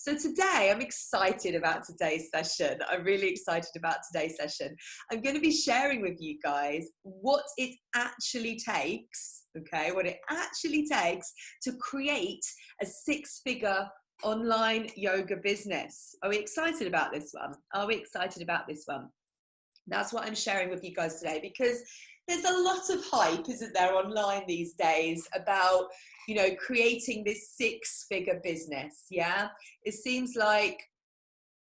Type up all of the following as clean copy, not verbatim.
So today I'm excited about today's session. I'm really excited about today's session. I'm going to be sharing with you guys what it actually takes, okay, what it actually takes to create a six-figure online yoga business. Are we excited about this one? Are we excited about this one? That's what I'm sharing with you guys today, because there's a lot of hype, isn't there, online these days about, you know, creating this six-figure business. Yeah, it seems like,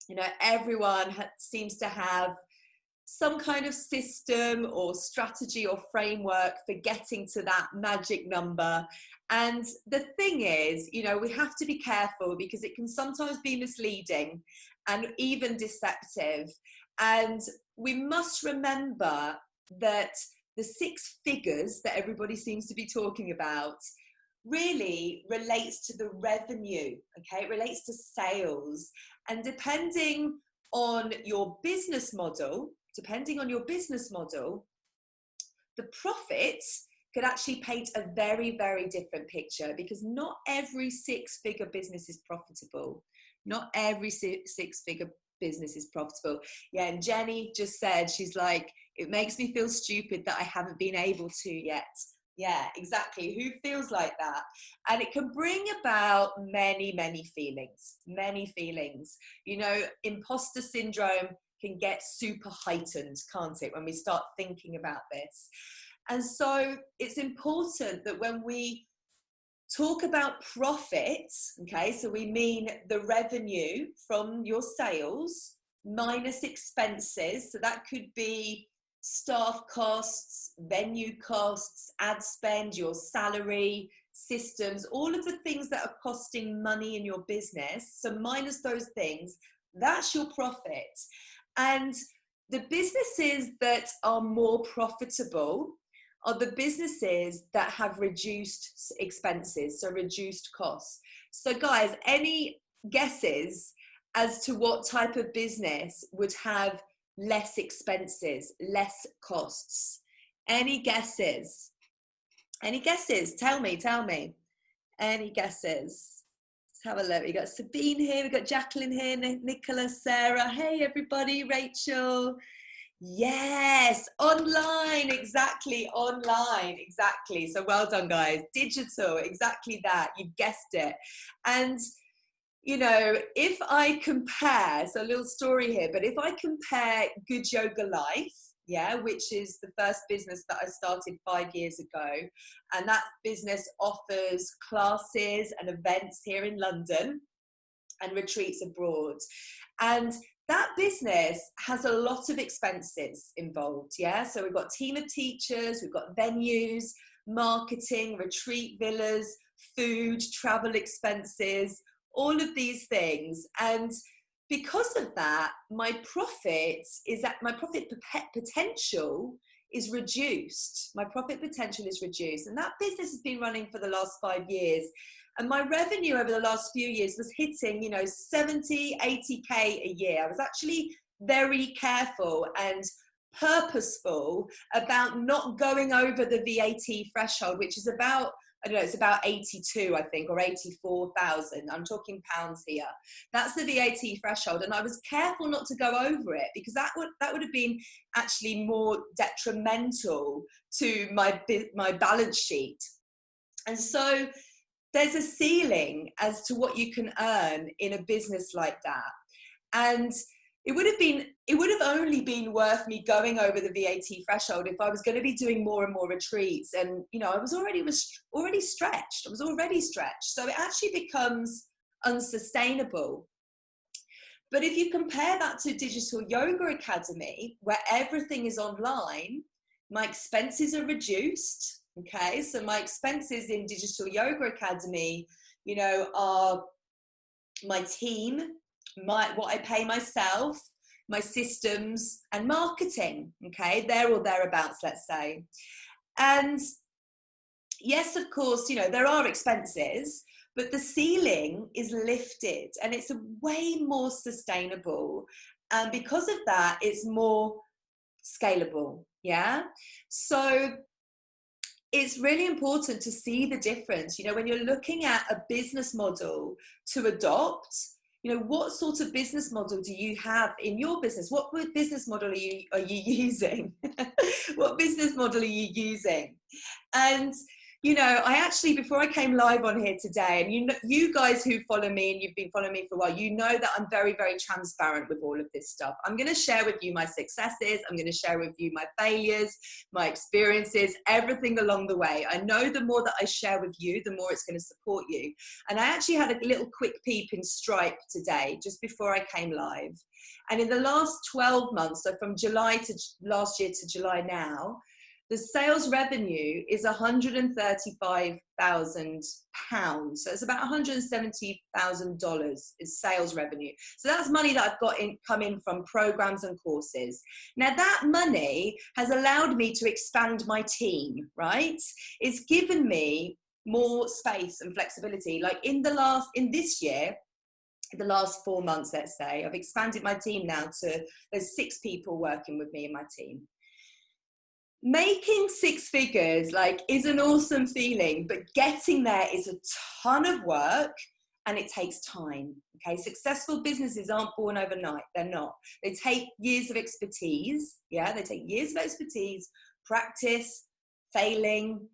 you know, everyone seems to have some kind of system or strategy or framework for getting to that magic number. And the thing is, you know, we have to be careful because it can sometimes be misleading and even deceptive. And we must remember that the six figures that everybody seems to be talking about really relates to the revenue, okay? It relates to sales. And depending on your business model, the profit could actually paint a very, very different picture, because not every six-figure business is profitable. Not every six-figure business is profitable. Yeah, and Jenny just said, she's like, it makes me feel stupid that I haven't been able to yet. Yeah, exactly. Who feels like that? And it can bring about many, many feelings. You know, imposter syndrome can get super heightened, can't it, when we start thinking about this? And so it's important that when we talk about profits, okay, so we mean the revenue from your sales minus expenses. So that could be staff costs, venue costs, ad spend, your salary, systems, all of the things that are costing money in your business. So minus those things, that's your profit. And the businesses that are more profitable are the businesses that have reduced expenses, so reduced costs. So guys, any guesses as to what type of business would have less expenses, less costs? Any guesses? Any guesses? Tell me. Any guesses? Let's have a look. We got Sabine here, we got Jacqueline here, Nicola, Sarah. Hey everybody, Rachel. Yes, online, exactly, online, exactly. So well done, guys. Digital, exactly that. You've guessed it. And, you know, if I compare, so a little story here, but if I compare Good Yoga Life, yeah, which is the first business that I started 5 years ago, and that business offers classes and events here in London and retreats abroad. And that business has a lot of expenses involved, yeah? So we've got a team of teachers, we've got venues, marketing, retreat villas, food, travel expenses, all of these things. And because of that, my profit potential is reduced. My profit potential is reduced. And that business has been running for the last 5 years. And my revenue over the last few years was hitting, you know, 70, 80K a year. I was actually very careful and purposeful about not going over the VAT threshold, which is about, I don't know, it's about 82, I think, or 84,000. I'm talking pounds here. That's the VAT threshold. And I was careful not to go over it, because that would have been actually more detrimental to my balance sheet. And so there's a ceiling as to what you can earn in a business like that. And it would have only been worth me going over the VAT threshold if I was going to be doing more and more retreats. And, you know, I was already stretched. So it actually becomes unsustainable. But if you compare that to Digital Yoga Academy, where everything is online, my expenses are reduced. Okay, so my expenses in Digital Yoga Academy, you know, are my team, what I pay myself, my systems and marketing. Okay, there or thereabouts, let's say. And yes, of course, you know, there are expenses, but the ceiling is lifted and it's way more sustainable. And because of that, it's more scalable. Yeah, so it's really important to see the difference. You know, when you're looking at a business model to adopt, what sort of business model do you have in your business? What business model are you using? What business model are you using? And I actually, before I came live on here today, and you guys who follow me and you've been following me for a while, you know that I'm very, very transparent with all of this stuff. I'm going to share with you my successes. I'm going to share with you my failures, my experiences, everything along the way. I know the more that I share with you, the more it's going to support you. And I actually had a little quick peep in Stripe today, just before I came live. And in the last 12 months, so from July to last year to July now, the sales revenue is £135,000. So it's about $170,000 is sales revenue. So that's money that I've got come in from programs and courses. Now that money has allowed me to expand my team, right? It's given me more space and flexibility. Like in this year, the last 4 months, let's say, I've expanded my team now to, there's 6 people working with me in my team. Making 6 figures is an awesome feeling, but getting there is a ton of work and it takes time. Okay, successful businesses aren't born overnight. They're not. They take years of expertise. Yeah, they take years of expertise, practice, failing,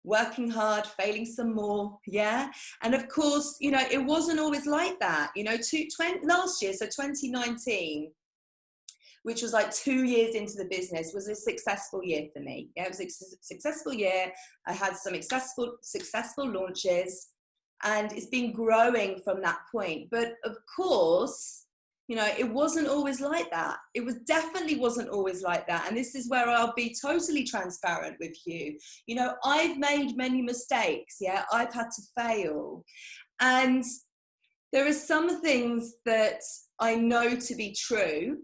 working hard, failing some more. Yeah, and of course, it wasn't always like that. Last year, so 2019. Which was 2 years into the business, was a successful year for me. Yeah, it was a successful year. I had some successful launches, and it's been growing from that point. But of course, it wasn't always like that. It definitely wasn't always like that. And this is where I'll be totally transparent with you. I've made many mistakes. Yeah, I've had to fail. And there are some things that I know to be true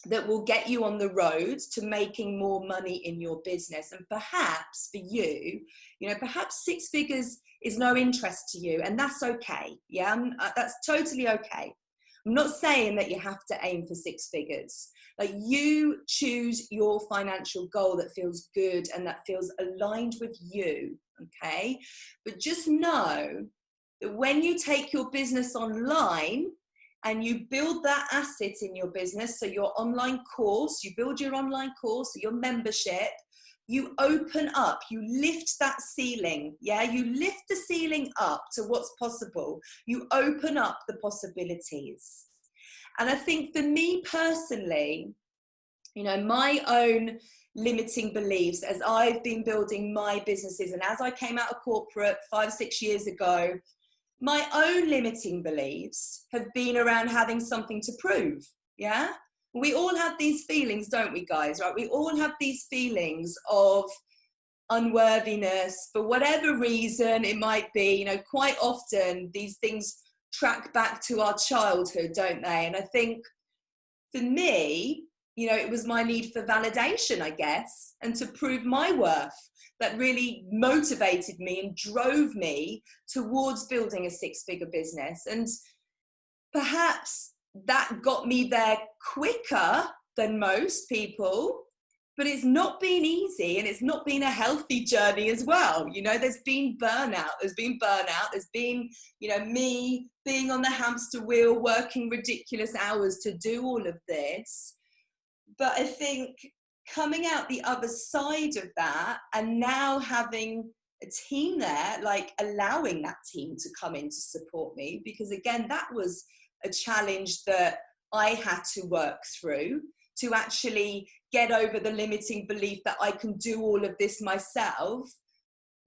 that will get you on the road to making more money in your business. And perhaps for you, perhaps 6 figures is no interest to you, and that's okay. Yeah, that's totally okay. I'm not saying that you have to aim for 6 figures. You choose your financial goal that feels good and that feels aligned with you, okay? But just know that when you take your business online, and you build that asset in your business, so your online course, you build your online course, your membership, you open up, you lift that ceiling, yeah? You lift the ceiling up to what's possible. You open up the possibilities. And I think for me personally, my own limiting beliefs as I've been building my businesses, and as I came out of corporate 5-6 years ago, my own limiting beliefs have been around having something to prove. Yeah, we all have these feelings, don't we, guys? Right? We all have these feelings of unworthiness for whatever reason it might be. Quite often these things track back to our childhood, don't they? And I think for me, it was my need for validation, I guess, and to prove my worth that really motivated me and drove me towards building a 6-figure business. And perhaps that got me there quicker than most people, but it's not been easy, and it's not been a healthy journey as well. There's been burnout, there's been, me being on the hamster wheel, working ridiculous hours to do all of this. But I think coming out the other side of that, and now having a team there, allowing that team to come in to support me, because again, that was a challenge that I had to work through to actually get over the limiting belief that I can do all of this myself.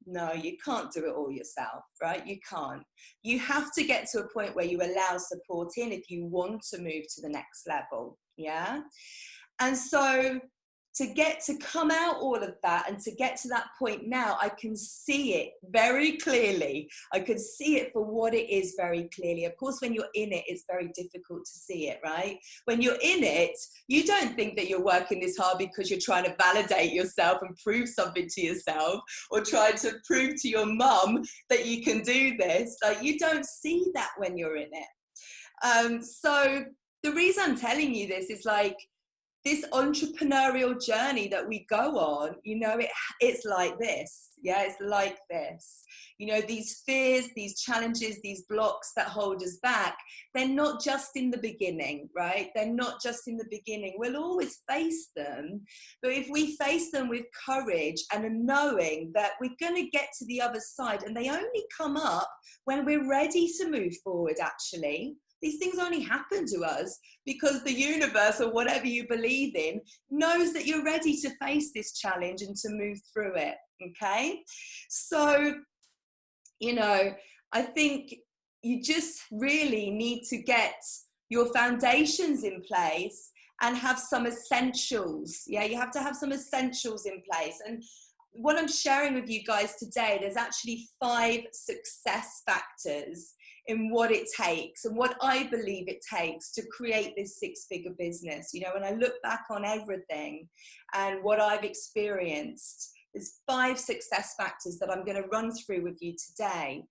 No, you can't do it all yourself, right? You can't. You have to get to a point where you allow support in if you want to move to the next level. Yeah. And so to come out all of that and to get to that point now, I can see it very clearly. I can see it for what it is very clearly. Of course, when you're in it, it's very difficult to see it, right? When you're in it, you don't think that you're working this hard because you're trying to validate yourself and prove something to yourself, or trying to prove to your mum that you can do this. You don't see that when you're in it. So the reason I'm telling you this is this entrepreneurial journey that we go on, you know, it's like this. Yeah, it's like this. You know, these fears, these challenges, these blocks that hold us back, they're not just in the beginning, right? They're not just in the beginning. We'll always face them. But if we face them with courage and a knowing that we're going to get to the other side, and they only come up when we're ready to move forward, actually. These things only happen to us because the universe, or whatever you believe in, knows that you're ready to face this challenge and to move through it, okay? So, you know, I think you just really need to get your foundations in place and have some essentials. Yeah, you have to have some essentials in place. And what I'm sharing with you guys today, there's actually 5 success factors in what it takes and what I believe it takes to create this 6-figure business. You know, when I look back on everything and what I've experienced, there's 5 success factors that I'm going to run through with you today.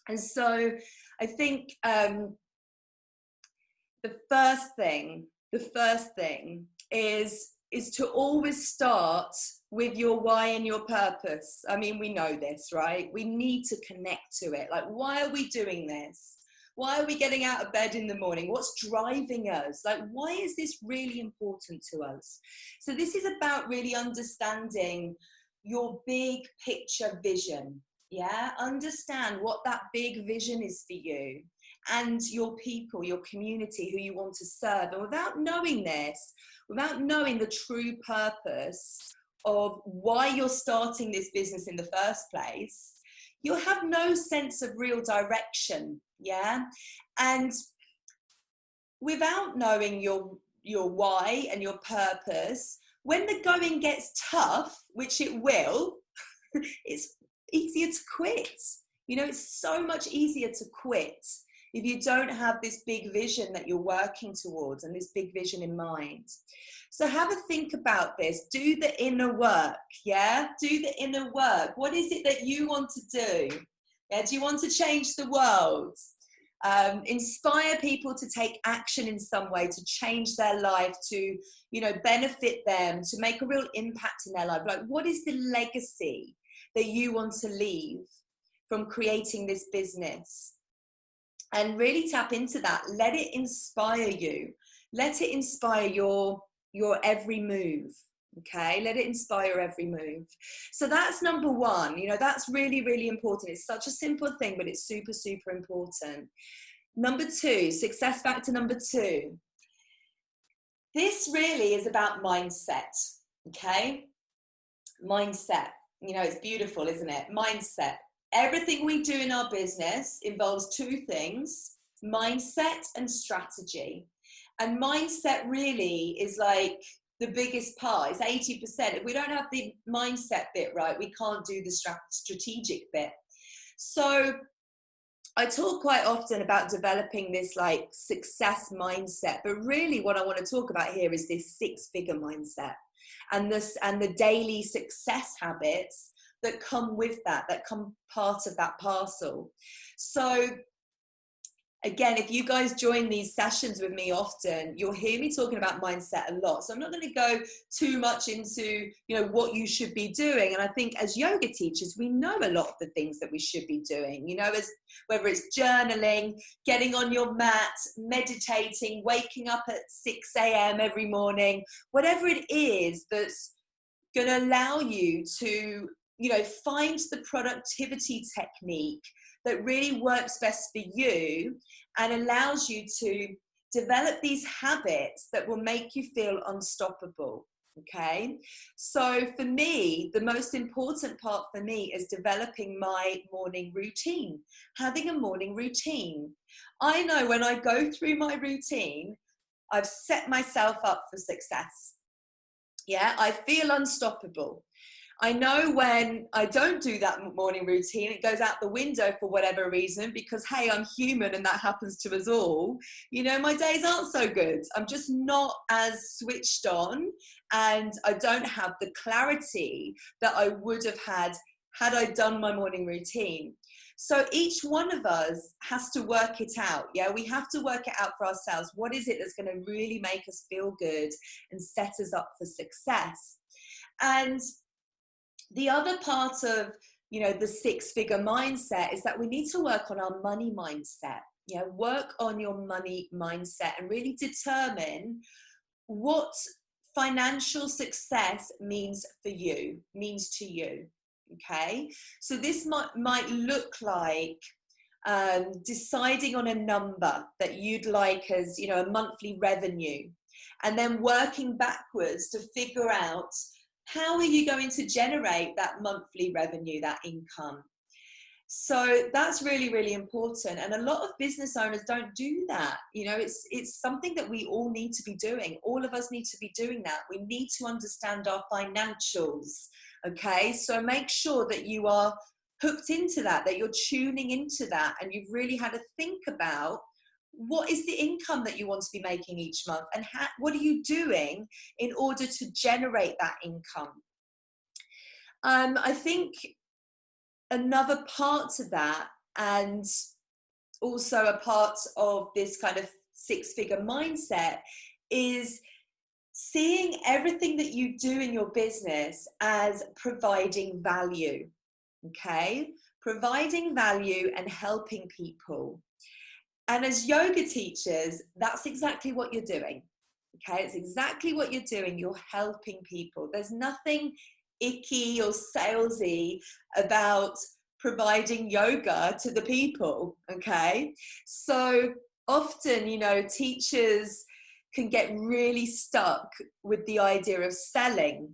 And so I think the first thing is to always start with your why and your purpose. I mean, we know this, right? We need to connect to it. Like, why are we doing this? Why are we getting out of bed in the morning? What's driving us? Like, why is this really important to us? So this is about really understanding your big picture vision. Yeah, understand what that big vision is for you and your people, your community, who you want to serve. And without knowing this, without knowing the true purpose of why you're starting this business in the first place, you'll have no sense of real direction. Yeah, and without knowing your why and your purpose, when the going gets tough, which it will, it's easier to quit. You know, it's so much easier to quit if you don't have this big vision that you're working towards and this big vision in mind. So have a think about this. Do the inner work, yeah? Do the inner work. What is it that you want to do? Yeah, do you want to change the world? Inspire people to take action in some way, to change their life, to, you know, benefit them, to make a real impact in their life. Like, what is the legacy that you want to leave from creating this business? And really tap into that. Let it inspire you. Let it inspire your every move. Okay, let it inspire every move. So that's number 1. You know, that's really, really important. It's such a simple thing, but it's super, super important. Number 2, success factor number 2. This really is about mindset. Okay, mindset. You know, it's beautiful, isn't it? Mindset. Everything we do in our business involves 2 things: mindset and strategy. And mindset really is like the biggest part. It's 80%. If we don't have the mindset bit right, we can't do the strategic bit. So I talk quite often about developing this like success mindset, but really what I want to talk about here is this 6-figure mindset and the daily success habits that come with that come part of that parcel. So again, if you guys join these sessions with me often, you'll hear me talking about mindset a lot. So I'm not going to go too much into, you know, what you should be doing. And I think as yoga teachers, we know a lot of the things that we should be doing, you know, as whether it's journaling, getting on your mat, meditating, waking up at 6 a.m. every morning, whatever it is that's going to allow you to, you know, find the productivity technique that really works best for you and allows you to develop these habits that will make you feel unstoppable. Okay, so for me, the most important part for me is developing my morning routine, having a morning routine. I know when I go through my routine, I've set myself up for success. Yeah, I feel unstoppable. I know when I don't do that morning routine, it goes out the window for whatever reason, because, hey, I'm human and that happens to us all. You know, my days aren't so good. I'm just not as switched on and I don't have the clarity that I would have had I done my morning routine. So each one of us has to work it out. Yeah, we have to work it out for ourselves. What is it that's going to really make us feel good and set us up for success? And the other part of, you know, the six-figure mindset is that we need to work on our money mindset. Yeah, work on your money mindset and really determine what financial success means for you, means to you. Okay, so this might look like deciding on a number that you'd like as, you know, a monthly revenue, and then working backwards to figure out how are you going to generate that monthly revenue, that income. So that's really, really important. And a lot of business owners don't do that. You know, it's something that we all need to be doing. All of us need to be doing that. We need to understand our financials. Okay, so make sure that you are hooked into that, that you're tuning into that, and you've really had to think about what is the income that you want to be making each month, and what are you doing in order to generate that income. I think another part to that, and also a part of this kind of six-figure mindset, is seeing everything that you do in your business as providing value. Okay, providing value and helping people. And as yoga teachers, that's exactly what you're doing. Okay, it's exactly what you're doing. You're helping people. There's nothing icky or salesy about providing yoga to the people. Okay, so often, you know, teachers can get really stuck with the idea of selling.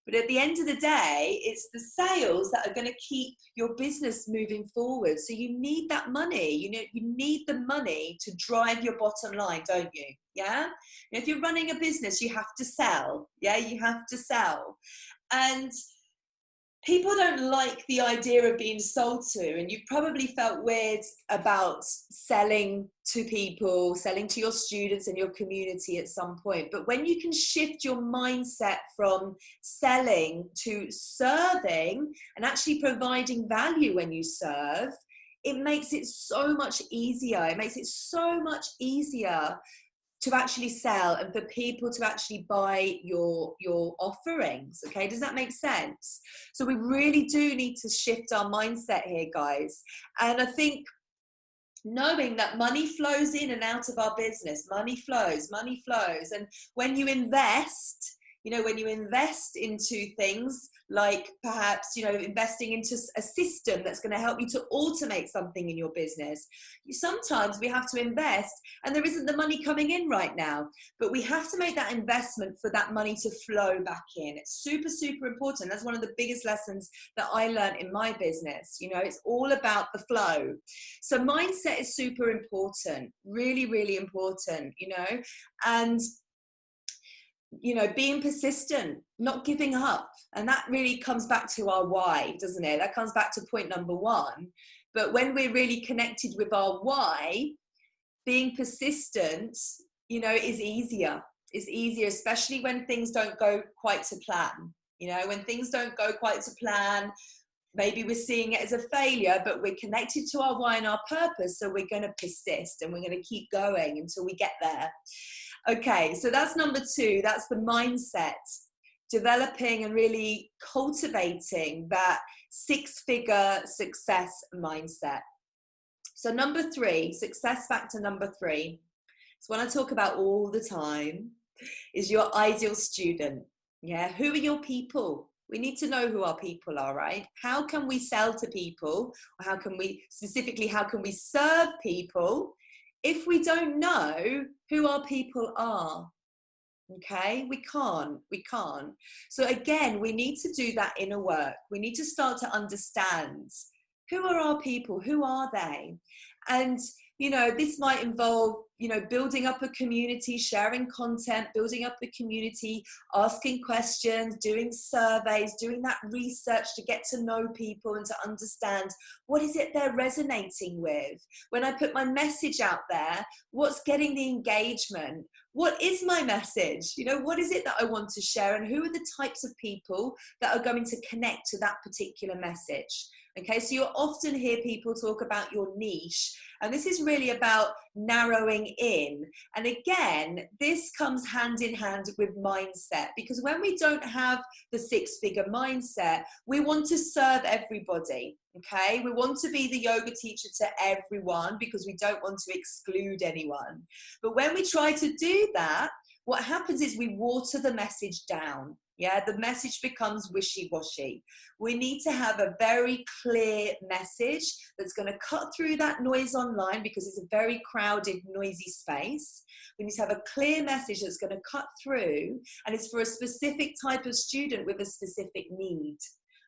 But at the end of the day, it's the sales that are going to keep your business moving forward. So you need that money. You know, you need the money to drive your bottom line, don't you? Yeah. And if you're running a business, you have to sell. Yeah, you have to sell. And people don't like the idea of being sold to, and you've probably felt weird about selling to people, selling to your students and your community at some point. But when you can shift your mindset from selling to serving and actually providing value when you serve, it makes it so much easier. It makes it so much easier to actually sell and for people to actually buy your offerings. Okay, does that make sense? So we really do need to shift our mindset here, guys. And I think knowing that money flows in and out of our business, money flows. And when you invest, you know, when you invest into things like perhaps, you know, investing into a system that's going to help you to automate something in your business. Sometimes we have to invest and there isn't the money coming in right now, but we have to make that investment for that money to flow back in. It's super, super important. That's one of the biggest lessons that I learned in my business. You know, it's all about the flow. So mindset is super important, really, really important, you know, and you know, being persistent, not giving up. And that really comes back to our why, doesn't it? That comes back to point number one. But when we're really connected with our why, being persistent, you know, is easier. It's easier, especially when things don't go quite to plan. You know, when things don't go quite to plan, maybe we're seeing it as a failure, but we're connected to our why and our purpose. So we're going to persist and we're going to keep going until we get there. Okay, so that's number two. That's the mindset, developing and really cultivating that six-figure success mindset. So number three, success factor number three, it's one I talk about all the time, is your ideal student. Yeah, who are your people? We need to know who our people are, right? How can we sell to people? Or how can we serve people if we don't know who our people are? Okay, we can't. So again, we need to do that inner work. We need to start to understand who are our people, who are they? And, you know, this might involve, building up a community, sharing content, building up the community, asking questions, doing surveys, doing that research to get to know people and to understand what is it they're resonating with. When I put my message out there, what's getting the engagement? What is my message? What is it that I want to share, and who are the types of people that are going to connect to that particular message? Okay, so you'll often hear people talk about your niche, and this is really about narrowing in. And again, this comes hand in hand with mindset, because when we don't have the six-figure mindset, we want to serve everybody. Okay, we want to be the yoga teacher to everyone because we don't want to exclude anyone. But when we try to do that, what happens is we water the message down. Yeah, the message becomes wishy-washy. We need to have a very clear message that's going to cut through that noise online, because it's a very crowded, noisy space. We need to have a clear message that's going to cut through, and it's for a specific type of student with a specific need.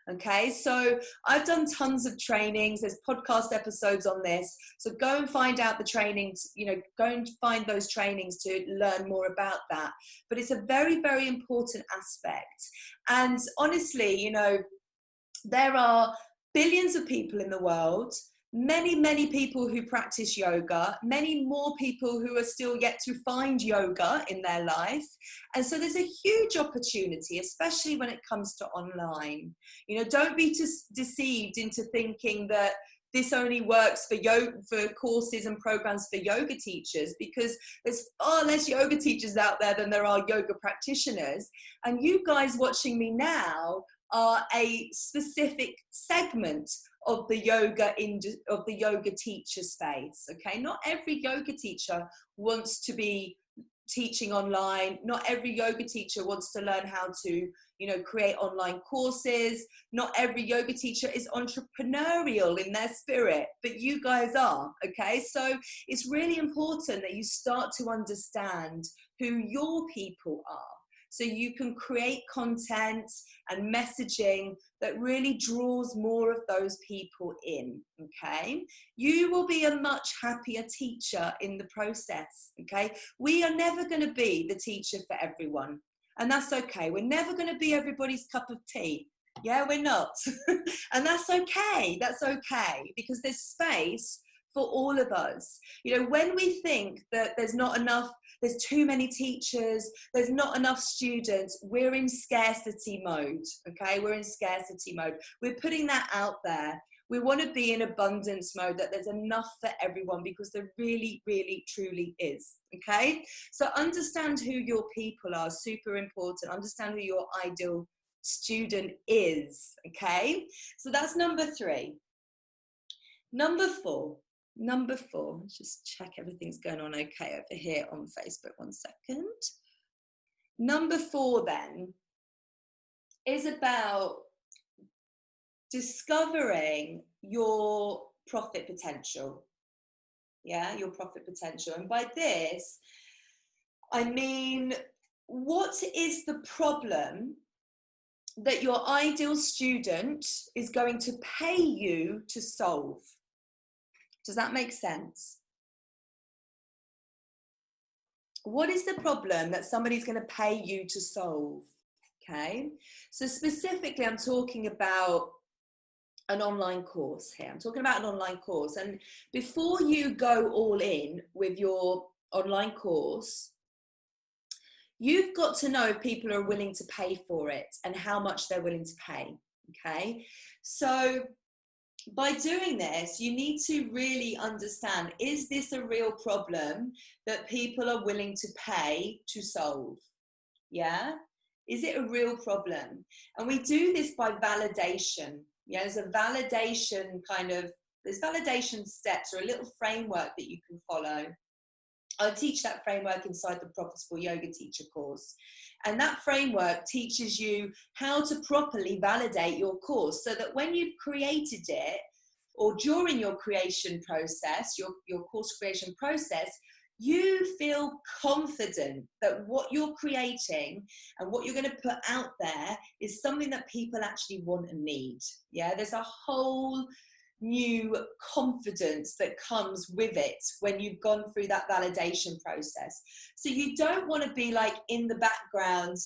Okay, so I've done tons of trainings. There's podcast episodes on this. So go and find out the trainings, go and find those trainings to learn more about that. But it's a very, very important aspect. And honestly, there are billions of people in the world, many, many people who practice yoga, many more people who are still yet to find yoga in their life. And so there's a huge opportunity, especially when it comes to online. Don't be deceived into thinking that this only works for courses and programs for yoga teachers, because there's far less yoga teachers out there than there are yoga practitioners. And you guys watching me now are a specific segment of the yoga teacher space. Okay, not every yoga teacher wants to be teaching online. Not every yoga teacher wants to learn how to create online courses. Not every yoga teacher is entrepreneurial in their spirit, but you guys are. Okay, so it's really important that you start to understand who your people are, so you can create content and messaging that really draws more of those people in, okay? You will be a much happier teacher in the process, okay? We are never going to be the teacher for everyone, and that's okay. We're never going to be everybody's cup of tea. Yeah, we're not. And that's okay. That's okay, because there's space for all of us. When we think that there's too many teachers, there's not enough students, we're in scarcity mode, okay? We're in scarcity mode. We're putting that out there. We want to be in abundance mode, that there's enough for everyone, because there really, really, truly is, okay? So understand who your people are, super important. Understand who your ideal student is, okay? So that's number 3. Number four, let's just check everything's going on okay over here on Facebook. 1 second. Number 4 then is about discovering your profit potential. Yeah, your profit potential. And by this, I mean, what is the problem that your ideal student is going to pay you to solve? Does that make sense? What is the problem that somebody's going to pay you to solve? Okay, so specifically I'm talking about an online course here. I'm talking about an online course. And before you go all in with your online course, you've got to know if people are willing to pay for it and how much they're willing to pay. Okay, so by doing this, you need to really understand, is this a real problem that people are willing to pay to solve? Yeah, is it a real problem? And we do this by validation. Yeah, there's a validation there's validation steps, or a little framework that you can follow. I teach that framework inside the Profitable Yoga Teacher course. And that framework teaches you how to properly validate your course, so that when you've created it, or during your creation process, your course creation process, you feel confident that what you're creating and what you're going to put out there is something that people actually want and need. Yeah, there's a whole new confidence that comes with it when you've gone through that validation process. So you don't want to be like in the background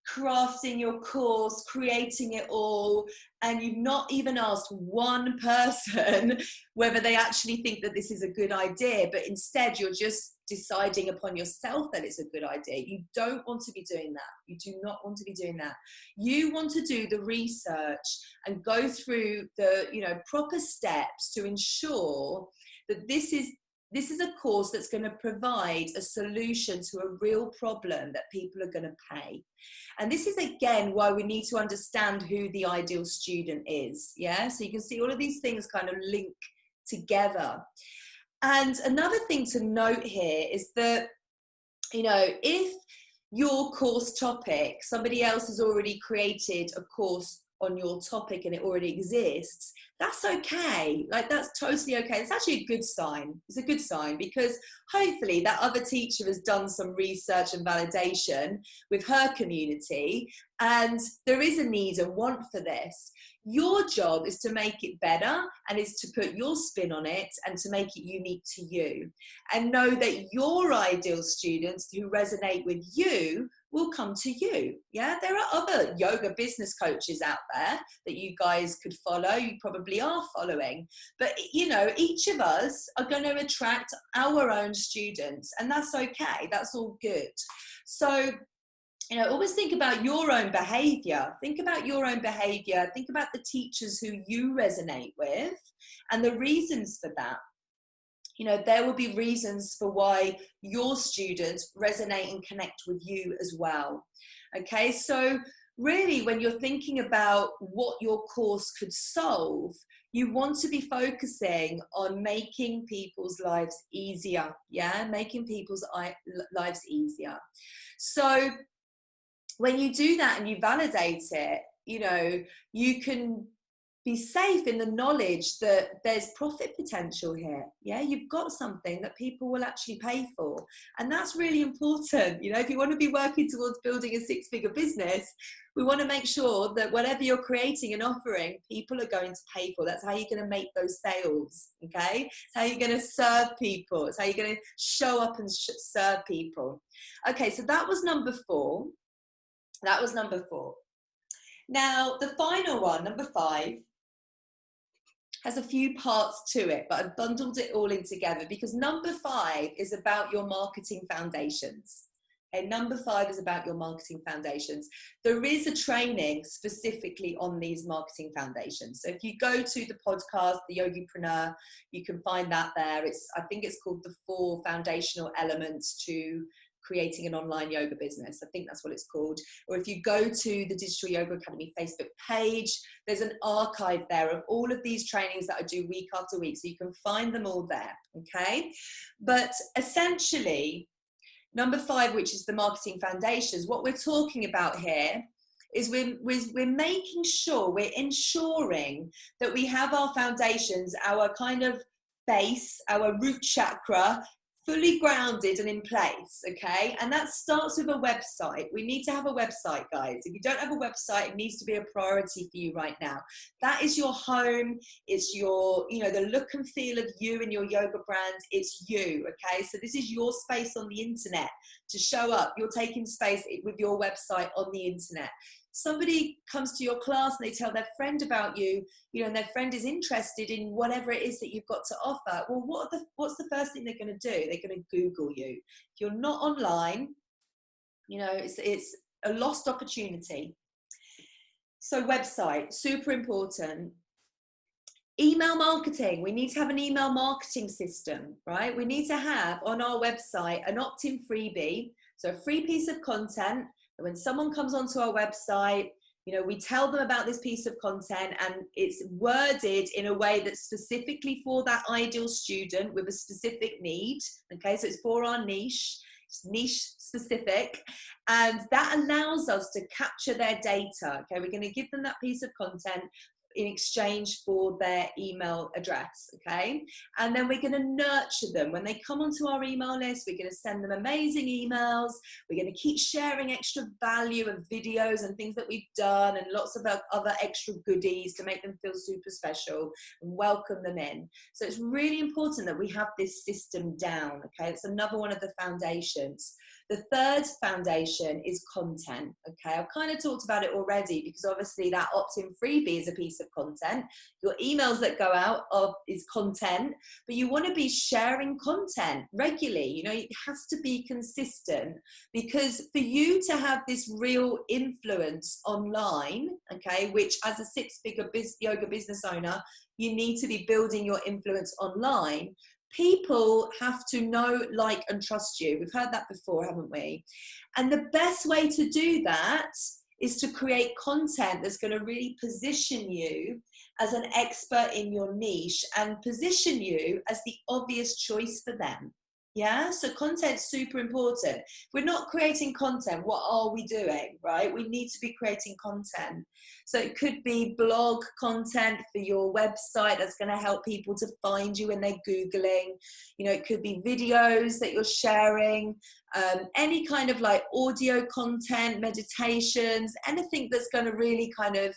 crafting your course, creating it all, and you've not even asked one person whether they actually think that this is a good idea, but instead you're just deciding upon yourself that it's a good idea. You don't want to be doing that. You do not want to be doing that. You want to do the research and go through the, you know, proper steps to ensure that this is a course that's going to provide a solution to a real problem that people are going to pay. And this is again why we need to understand who the ideal student is. Yeah, so you can see all of these things kind of link together. And another thing to note here is that, you know, if your course topic, somebody else has already created a course on your topic and it already exists, that's okay. Like, that's totally okay. It's actually a good sign. It's a good sign, because hopefully that other teacher has done some research and validation with her community, and there is a need and want for this. Your job is to make it better, and is to put your spin on it and to make it unique to you, and know that your ideal students who resonate with you will come to you. Yeah, there are other yoga business coaches out there that you guys could follow. You probably are following, but you know, each of us are going to attract our own students, and that's okay. That's all good. So, you know, always think about your own behavior. Think about your own behavior. Think about the teachers who you resonate with and the reasons for that. You know, there will be reasons for why your students resonate and connect with you as well. Okay, so really, when you're thinking about what your course could solve, you want to be focusing on making people's lives easier. Yeah, making people's lives easier. So when you do that and you validate it, you know, you can be safe in the knowledge that there's profit potential here. Yeah, you've got something that people will actually pay for. And that's really important. You know, if you want to be working towards building a six-figure business, we want to make sure that whatever you're creating and offering, people are going to pay for. That's how you're going to make those sales. Okay, it's how you're going to serve people. It's how you're going to show up and serve people. Okay, so that was number 4. That was number 4. Now, the final one, number 5, has a few parts to it, but I've bundled it all in together because number 5 is about your marketing foundations. Okay, number 5 is about your marketing foundations. There is a training specifically on these marketing foundations. So if you go to the podcast, The Yogipreneur, you can find that there. I think it's called the 4 foundational elements to creating an online yoga business. I think that's what it's called. Or if you go to the Digital Yoga Academy Facebook page, there's an archive there of all of these trainings that I do week after week. So you can find them all there, okay? But essentially, number 5, which is the marketing foundations, what we're talking about here is we're making sure, we're ensuring that we have our foundations, our kind of base, our root chakra, fully grounded and in place, okay? And that starts with a website. We need to have a website, guys. If you don't have a website, it needs to be a priority for you right now. That is your home. It's your, you know, the look and feel of you and your yoga brand. It's you, okay? So this is your space on the internet to show up. You're taking space with your website on the internet. Somebody comes to your class and they tell their friend about you, you know, and their friend is interested in whatever it is that you've got to offer. Well, what's the first thing they're going to do? They're going to Google you. If you're not online, you know, it's a lost opportunity. So website, super important. Email marketing. We need to have an email marketing system, right? We need to have on our website an opt-in freebie. So a free piece of content. When someone comes onto our website, you know, we tell them about this piece of content and it's worded in a way that's specifically for that ideal student with a specific need. Okay, so it's for our niche. It's niche specific, and that allows us to capture their data. Okay, we're going to give them that piece of content in exchange for their email address, okay? And then we're going to nurture them. When they come onto our email list, we're going to send them amazing emails. We're going to keep sharing extra value of videos and things that we've done and lots of other extra goodies to make them feel super special and welcome them in. So it's really important that we have this system down, okay? It's another one of the foundations. The third foundation is content, okay? I've kind of talked about it already because obviously that opt-in freebie is a piece of content. Your emails that go out is content, but you want to be sharing content regularly. You know, it has to be consistent, because for you to have this real influence online, okay, which as a six-figure yoga business owner, you need to be building your influence online. People have to know, like, and trust you. We've heard that before, haven't we? And the best way to do that is to create content that's going to really position you as an expert in your niche and position you as the obvious choice for them. Yeah, so content's super important. We're not creating content. What are we doing, right? We need to be creating content. So it could be blog content for your website that's going to help people to find you when they're Googling. You know, it could be videos that you're sharing, any kind of like audio content, meditations, anything that's going to really kind of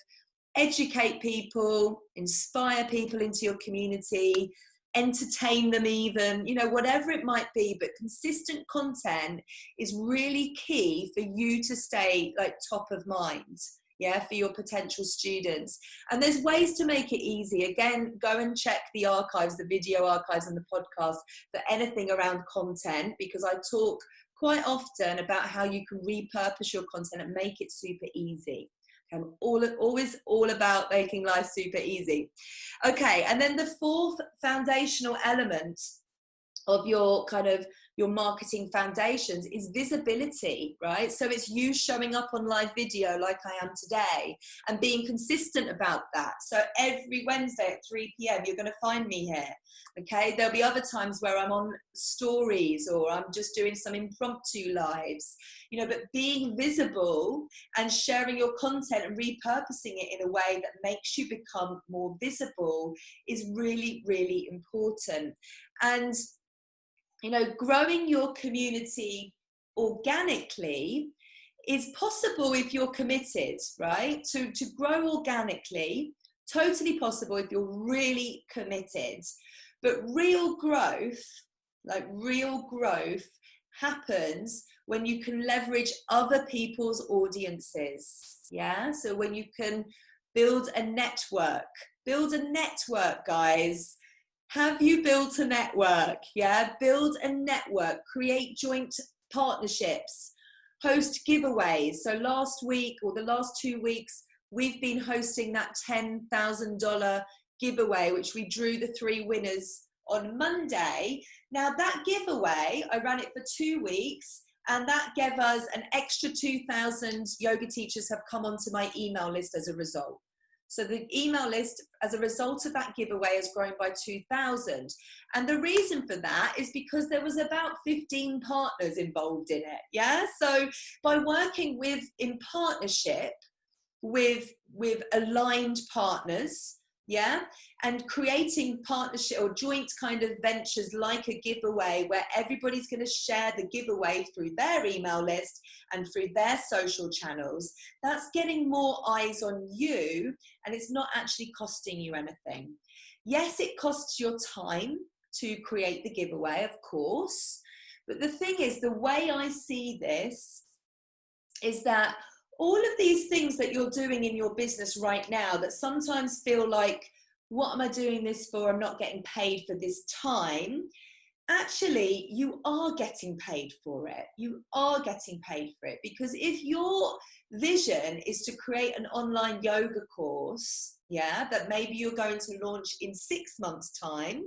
educate people, inspire people into your community, entertain them even, you know, whatever it might be. But consistent content is really key for you to stay like top of mind, yeah, for your potential students. And there's ways to make it easy. Again, go and check the archives, the video archives and the podcast for anything around content, because I talk quite often about how you can repurpose your content and make it super easy. I'm always all about making life super easy. Okay, and then the fourth foundational element of your kind of your marketing foundations is visibility, right? So it's you showing up on live video like I am today and being consistent about that. So every Wednesday at 3 p.m. you're going to find me here, okay? There'll be other times where I'm on stories or I'm just doing some impromptu lives, you know, but being visible and sharing your content and repurposing it in a way that makes you become more visible is really, really important. And you know, growing your community organically is possible if you're committed, right? To grow organically, totally possible if you're really committed. But real growth, like real growth, happens when you can leverage other people's audiences, yeah? So when you can build a network, guys. Have you built a network? Yeah, build a network, create joint partnerships, host giveaways. So last week or the last 2 weeks, we've been hosting that $10,000 giveaway, which we drew the 3 winners on Monday. Now that giveaway, I ran it for 2 weeks, and that gave us an extra 2,000 yoga teachers have come onto my email list as a result. So the email list, as a result of that giveaway, has grown by 2,000. And the reason for that is because there was about 15 partners involved in it, yeah? So by working in partnership with aligned partners, yeah, and creating partnership or joint kind of ventures like a giveaway where everybody's going to share the giveaway through their email list and through their social channels, that's getting more eyes on you, and it's not actually costing you anything. Yes, it costs your time to create the giveaway, of course, but the thing is, the way I see this is that all of these things that you're doing in your business right now that sometimes feel like, what am I doing this for? I'm not getting paid for this time. Actually, you are getting paid for it. You are getting paid for it, because if your vision is to create an online yoga course, yeah, that maybe you're going to launch in 6 months' time,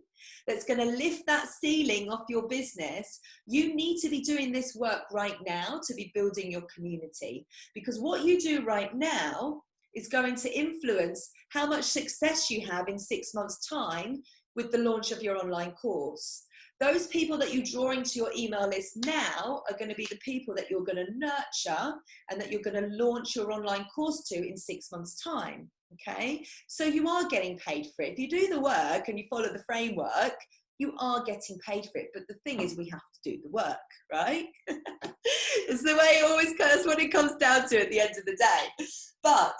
that's going to lift that ceiling off your business, you need to be doing this work right now to be building your community. Because what you do right now is going to influence how much success you have in 6 months' time with the launch of your online course. Those people that you draw into your email list now are going to be the people that you're going to nurture and that you're going to launch your online course to in 6 months' time. Okay, so you are getting paid for it. If you do the work and you follow the framework, you are getting paid for it. But the thing is, we have to do the work, right? It's the way it always goes, what it comes down to at the end of the day. But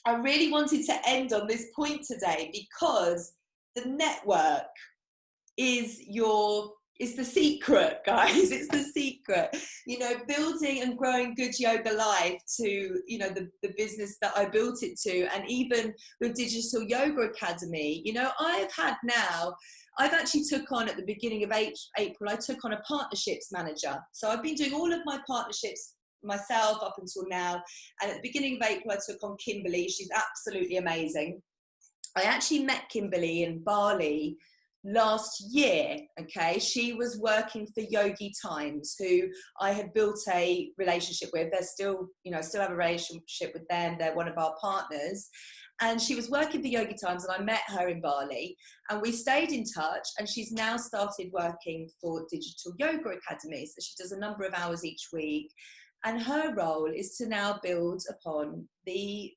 I really wanted to end on this point today, because the network is the secret, guys. It's the secret. You know, building and growing Good Yoga Life to, you know, the business that I built it to, and even with Digital Yoga Academy, you know, I've actually took on, at the beginning of April, I took on a partnerships manager. So I've been doing all of my partnerships myself up until now. And at the beginning of April, I took on Kimberly. She's absolutely amazing. I actually met Kimberly in Bali last year. Okay, she was working for Yogi Times, who I had built a relationship with. They're still, you know, still have a relationship with them. They're one of our partners. And she was working for Yogi Times, and I met her in Bali, and we stayed in touch, and she's now started working for Digital Yoga Academy. So she does a number of hours each week, and her role is to now build upon the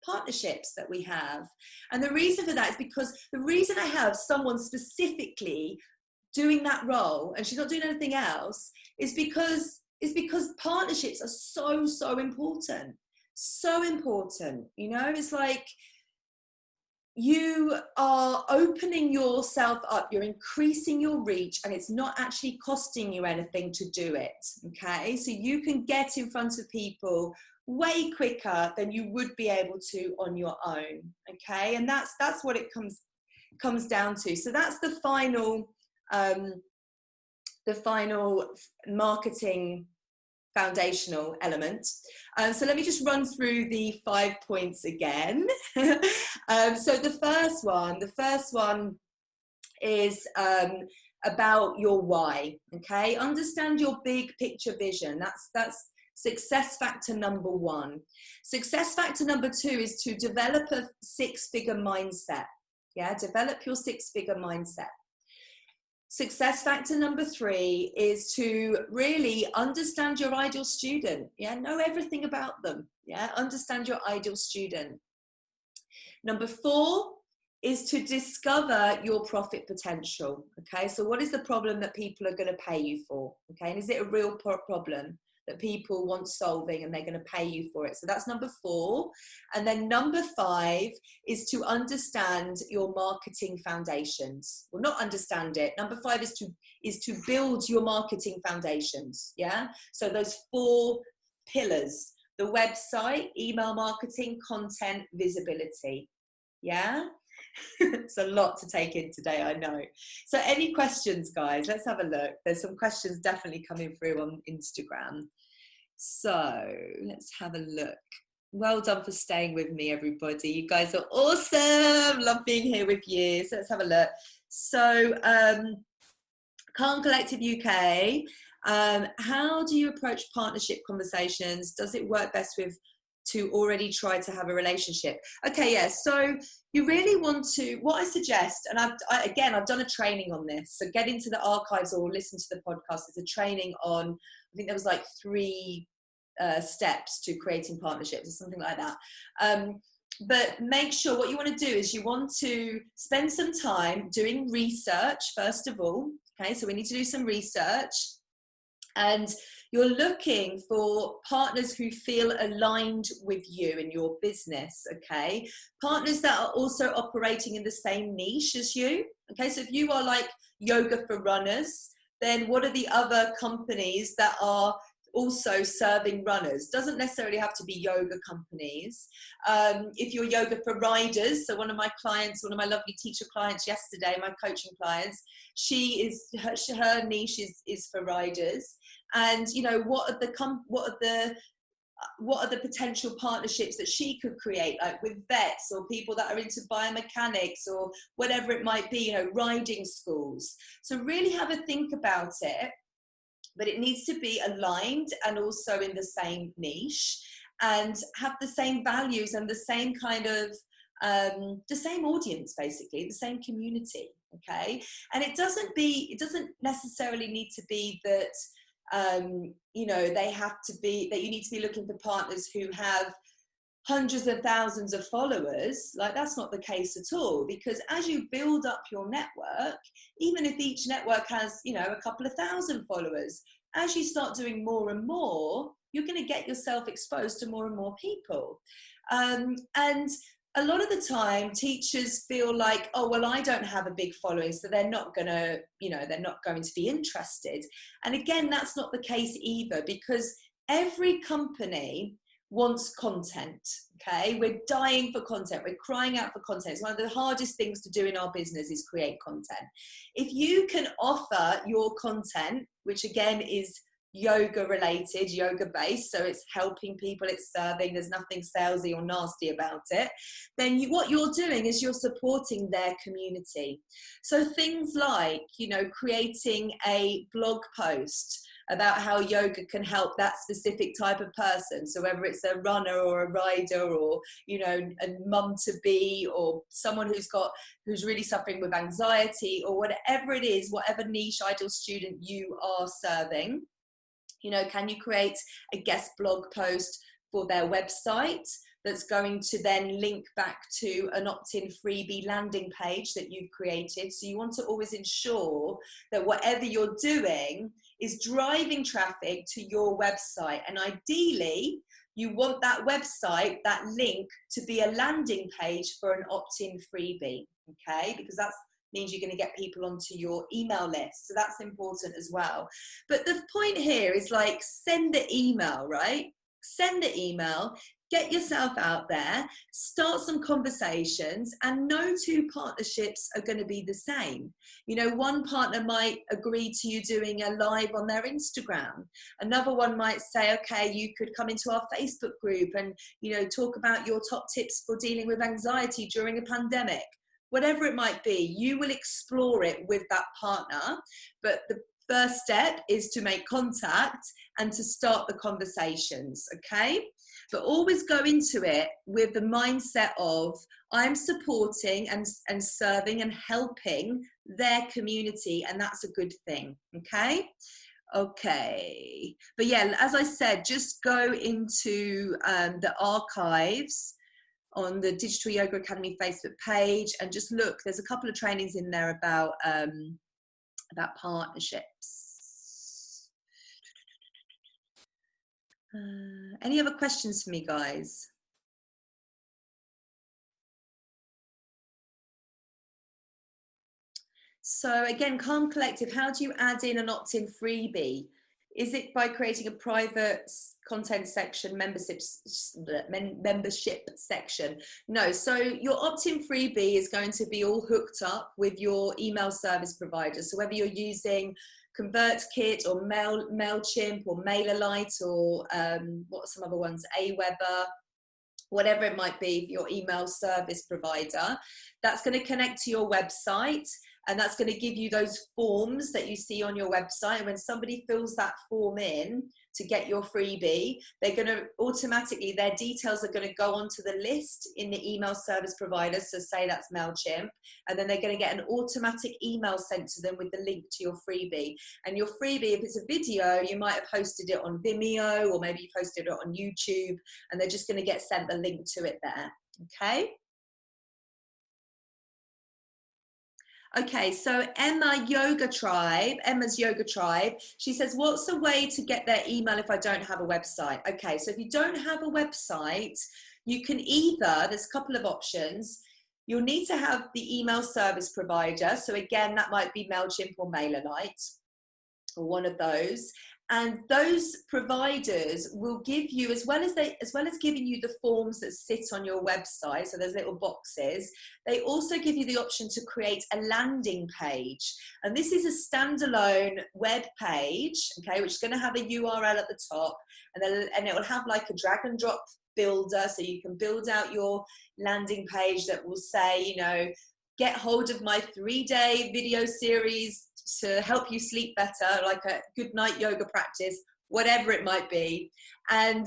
partnerships that we have. And the reason for that is because the reason I have someone specifically doing that role, and she's not doing anything else, is because partnerships are so important. So important. You know, it's like you are opening yourself up, you're increasing your reach, and it's not actually costing you anything to do it. Okay, so you can get in front of people way quicker than you would be able to on your own. Okay, and that's what it comes down to. So that's the final marketing foundational element. So let me just run through the 5 points again. So the first one is about your why. Okay, understand your big picture vision. That's success factor number 1. Success factor number 2 is to develop a 6-figure mindset. Yeah, develop your 6-figure mindset. Success factor number 3 is to really understand your ideal student. Yeah, know everything about them. Yeah, understand your ideal student. Number 4 is to discover your profit potential. Okay, so what is the problem that people are going to pay you for? Okay, and is it a real problem that people want solving and they're going to pay you for it? So that's number 4. And then number 5 is to understand your marketing foundations. Well, not understand it. Number 5 is to build your marketing foundations. Yeah. So those 4 pillars: the website, email marketing, content, visibility. Yeah. It's a lot to take in today, I know. So any questions, guys? Let's have a look. There's some questions definitely coming through on Instagram. So let's have a look. Well done for staying with me, everybody. You guys are awesome. Love being here with you. So let's have a look. So Calm Collective UK, how do you approach partnership conversations? Does it work best to already try to have a relationship? Okay, yeah, so you really want to, what I suggest, and I've done a training on this, so get into the archives or listen to the podcast. It's a training on, I think there was like 3 steps to creating partnerships or something like that. But make sure what you want to do is you want to spend some time doing research, first of all. Okay, so we need to do some research. And you're looking for partners who feel aligned with you in your business, okay? Partners that are also operating in the same niche as you, okay? So if you are like yoga for runners, then what are the other companies that are also serving runners? Doesn't necessarily have to be yoga companies. If you're yoga for riders, so one of my lovely teacher clients yesterday, my coaching clients, her niche is for riders. And you know, what are the potential partnerships that she could create, like with vets or people that are into biomechanics or whatever it might be, you know, riding schools. So really have a think about it, but it needs to be aligned and also in the same niche and have the same values and the same kind of the same audience, basically the same community. Okay, and it doesn't necessarily need to be that you know, they have to be that you need to be looking for partners who have hundreds of thousands of followers. Like, that's not the case at all, because as you build up your network, even if each network has, you know, a couple of thousand followers, as you start doing more and more, you're going to get yourself exposed to more and more people. And a lot of the time teachers feel like, oh, well, I don't have a big following, so they're not going to, you know, they're not going to be interested. And again, that's not the case either, because every company wants content. Okay, we're dying for content, we're crying out for content. It's one of the hardest things to do in our business is create content. If you can offer your content, which again is yoga related, yoga based, so it's helping people, it's serving, there's nothing salesy or nasty about it, then what you're doing is you're supporting their community. So things like, you know, creating a blog post about how yoga can help that specific type of person. So whether it's a runner or a rider, or, you know, a mum to be, or someone who's really suffering with anxiety, or whatever it is, whatever niche ideal student you are serving, you know, can you create a guest blog post for their website that's going to then link back to an opt-in freebie landing page that you've created? So you want to always ensure that whatever you're doing is driving traffic to your website. And ideally, you want that website, that link, to be a landing page for an opt-in freebie, okay? Because that means you're going to get people onto your email list. So that's important as well. But the point here is, like, send the email, right? Send the email, get yourself out there, start some conversations, and no two partnerships are going to be the same. You know, one partner might agree to you doing a live on their Instagram. Another one might say, okay, you could come into our Facebook group and, you know, talk about your top tips for dealing with anxiety during a pandemic. Whatever it might be, you will explore it with that partner. But the first step is to make contact and to start the conversations, okay? But always go into it with the mindset of, I'm supporting and serving and helping their community, and that's a good thing, okay? Okay. But yeah, as I said, just go into the archives on the Digital Yoga Academy Facebook page and just look. There's a couple of trainings in there about partnerships. Any other questions for me, guys? So again, Calm Collective, how do you add in an opt-in freebie? Is it by creating a private content section, membership section? No, so your opt-in freebie is going to be all hooked up with your email service provider. So whether you're using ConvertKit or MailChimp or MailerLite or what are some other ones, Aweber, whatever it might be, your email service provider, that's going to connect to your website. And that's going to give you those forms that you see on your website. And when somebody fills that form in to get your freebie, they're going to automatically, their details are going to go onto the list in the email service provider. So say that's MailChimp. And then they're going to get an automatic email sent to them with the link to your freebie. And your freebie, if it's a video, you might have hosted it on Vimeo, or maybe you've hosted it on YouTube, and they're just going to get sent the link to it there. Okay. Okay, so Emma's Yoga Tribe, she says, what's the way to get their email if I don't have a website? Okay, so if you don't have a website, you can either, there's a couple of options. You'll need to have the email service provider. So again, that might be MailChimp or MailerLite, or one of those. And those providers will give you, as well as giving you the forms that sit on your website, so there's little boxes, they also give you the option to create a landing page. And this is a standalone web page, okay, which is going to have a URL at the top, and it will have like a drag and drop builder, so you can build out your landing page that will say, you know, get hold of my 3-day video series to help you sleep better, like a good night yoga practice, whatever it might be. And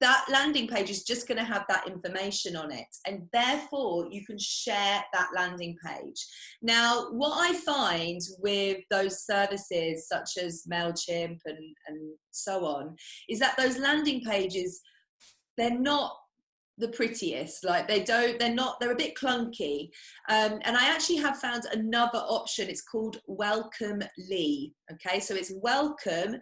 that landing page is just going to have that information on it. And therefore, you can share that landing page. Now, what I find with those services, such as MailChimp and so on, is that those landing pages, they're not the prettiest. Like they're a bit clunky. And I actually have found another option. It's called Welcome Lee. Okay, so it's welcome.ly.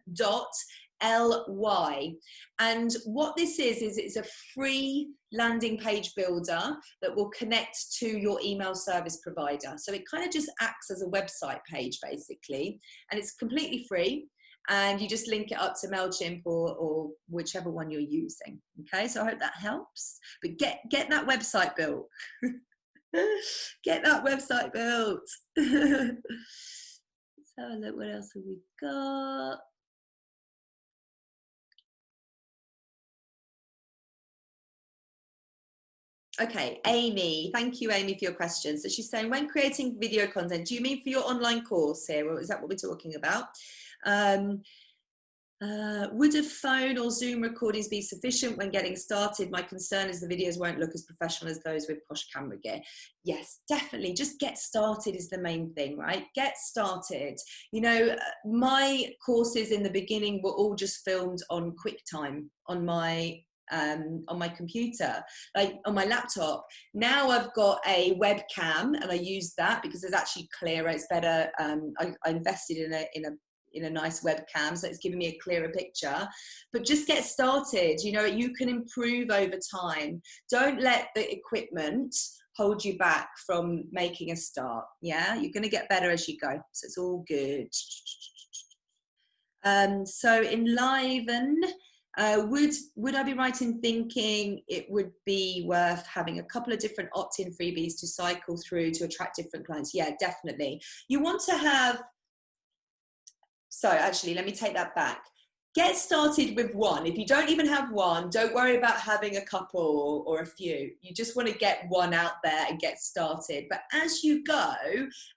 And what this is it's a free landing page builder that will connect to your email service provider. So it kind of just acts as a website page basically, and it's completely free. And you just link it up to MailChimp or whichever one you're using. Okay, so I hope that helps. But get that website built. Get that website built. Let's have a look, what else have we got? Okay, Amy, thank you, Amy, for your question. So she's saying, when creating video content, do you mean for your online course here, or is that what we're talking about? Would a phone or Zoom recordings be sufficient when getting started? My concern is the videos won't look as professional as those with posh camera gear. Yes, definitely. Just get started is the main thing, right? Get started. You know, my courses in the beginning were all just filmed on QuickTime on my computer, like on my laptop. Now I've got a webcam and I use that because it's actually clearer, it's better. I invested in a nice webcam, so it's giving me a clearer picture. But just get started. You know, you can improve over time. Don't let the equipment hold you back from making a start. Yeah, you're going to get better as you go, so it's all good. So Enliven, would I be right in thinking it would be worth having a couple of different opt-in freebies to cycle through to attract different clients? Yeah, definitely. You want to have, so actually, let me take that back. Get started with one. If you don't even have one, don't worry about having a couple or a few. You just want to get one out there and get started. But as you go,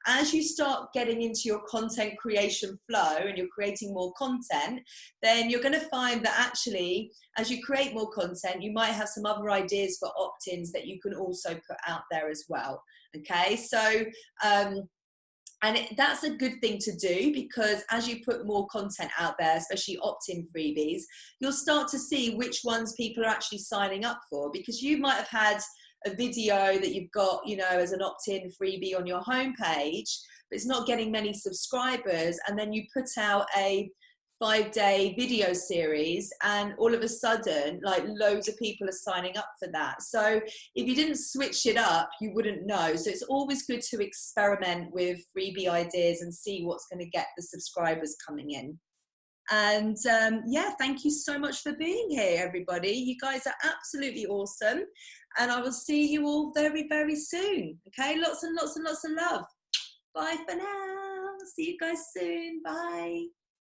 as you start getting into your content creation flow and you're creating more content, then you're going to find that actually, as you create more content, you might have some other ideas for opt-ins that you can also put out there as well. Okay, so and that's a good thing to do, because as you put more content out there, especially opt-in freebies, you'll start to see which ones people are actually signing up for, because you might have had a video that you've got, you know, as an opt-in freebie on your homepage, but it's not getting many subscribers, and then you put out a 5-day video series and all of a sudden like loads of people are signing up for that. So if you didn't switch it up, you wouldn't know. So it's always good to experiment with freebie ideas and see what's going to get the subscribers coming in. And yeah, thank you so much for being here, everybody. You guys are absolutely awesome, and I will see you all very, very soon. Okay, lots and lots and lots of love. Bye for now. See you guys soon. Bye.